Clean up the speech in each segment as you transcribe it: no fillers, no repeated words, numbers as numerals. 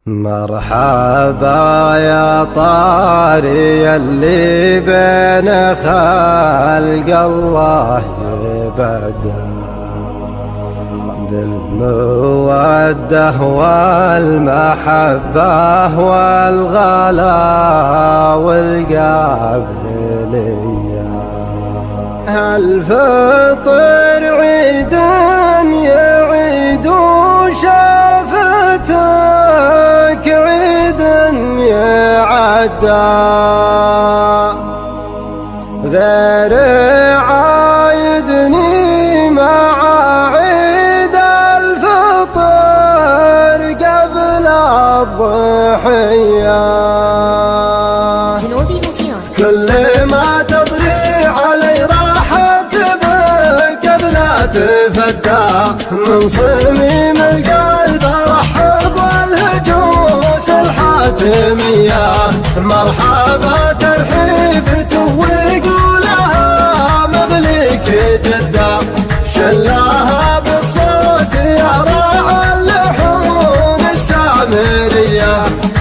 مرحبا يا طاري اللي بين خلق الله يبدأ بالمودة والمحبة والغلا والقابلية. الفطر عيد يعيد شافتك عيد يعدى غير عايدني مع عيد الفطر قبل الضحية. كل ما تطري علي راحت بك قبل تفدى من صميم القلب ارحب والهجوس الحاتمية. مرحبا ترحيب ويقولها مغليك جدة شلاها بالصوت يا راعى اللحون السامرية.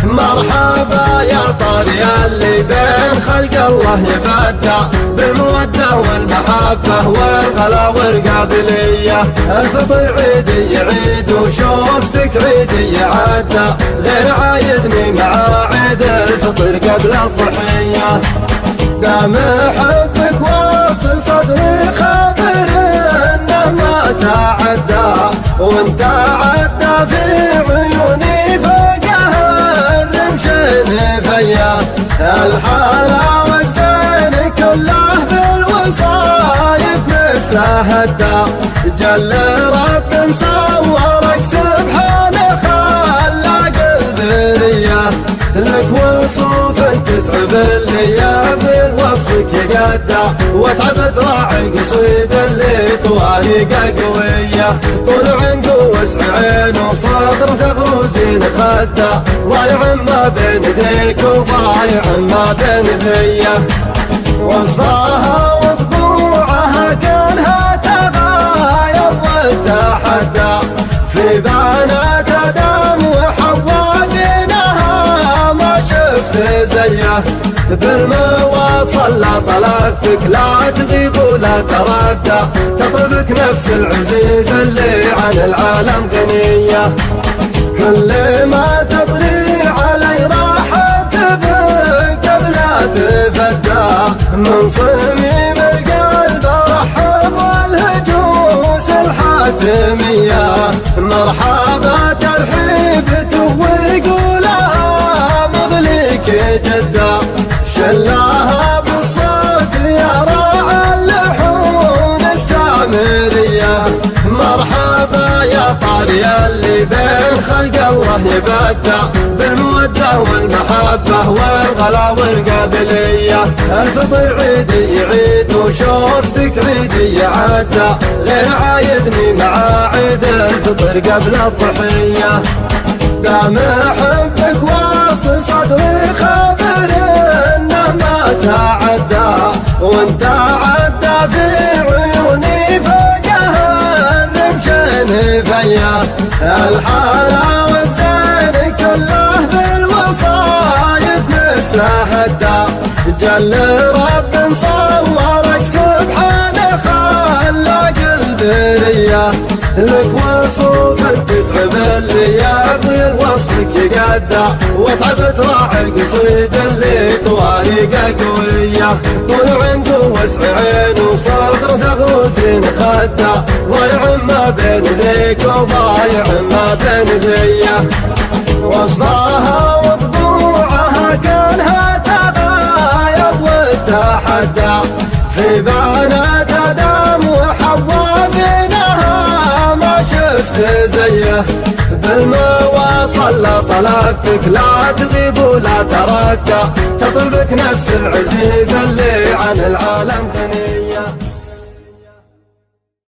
مرحبا يا طاري اللي بين خلق الله يبدع بالمودة والمحبة والغلا والقابلية. الفطر عيدي يعيد وشوفتك عيدي يعدى غير عايدني مع عيد الفطر قبل الضحية. دام حبك وصل صدري خاطر انه ما تعدى وانت عدى في عيوني فوقها الرمشين فيا. الحلا والزين كله في الوصايف نسى هدى جل رب صورك سبحانه خلق البرية. لك وصوف تتعب اللي بالوصفك يقدع وتعب راعي قصيد اللي طوارقه قوية. طول عنده وسع عين وصدر تغروزين خدع ضايع ما بين ذيك وضايع ما بين ذيه. وصفاها وطبوعها كانها تغاير وتحدى في بنات ادم وحوازينها ما شفت زيه. بالمواصل لا طلبتك لا تغيب ولا تردى تطلبك نفس العزيز اللي عن العالم غنية. كل ما تطري علي راحت بك قبل تفدى من صميم القلب ارحب والهجوس الحاتمية. مرحبا ترحيب ويقولها مغليك جدة شلاها بالصوت يا راعى اللحون السامرية. مرحبا يا طاري اللي بين خلق الله يبدع بالمودة والمحبة والغلا والقابلية. الفطر عيدي يعيد وشوفتك عيدي يعدى غير عايدني مع عيد الفطر قبل الضحية. دام حبك واصل صدري خاطر انه ما تعدى وانت عدى في عيوني فوقها الرمشين فيا. الحلا والزين كله في الوصايف نسى هدى جل رب صورك سبحانه خلق البرية. لك وصوف تتعب اللي يبغي وصفك يقدع وتعب تراعي القصيد اللي طوارقه قوية. طول عنده وسع عين وصدر تغروزين خدع ضايع ما بين ذيك وضايع ما بين ذيه. وصفاها وطبوعها كانها تغاير وتحدى في بنات ادم وحوازينها ما شفت زيه. بالمواصل لا طلبتك لا تغيب ولا تردى تطلبك نفس العزيز اللي عن العالم غنية.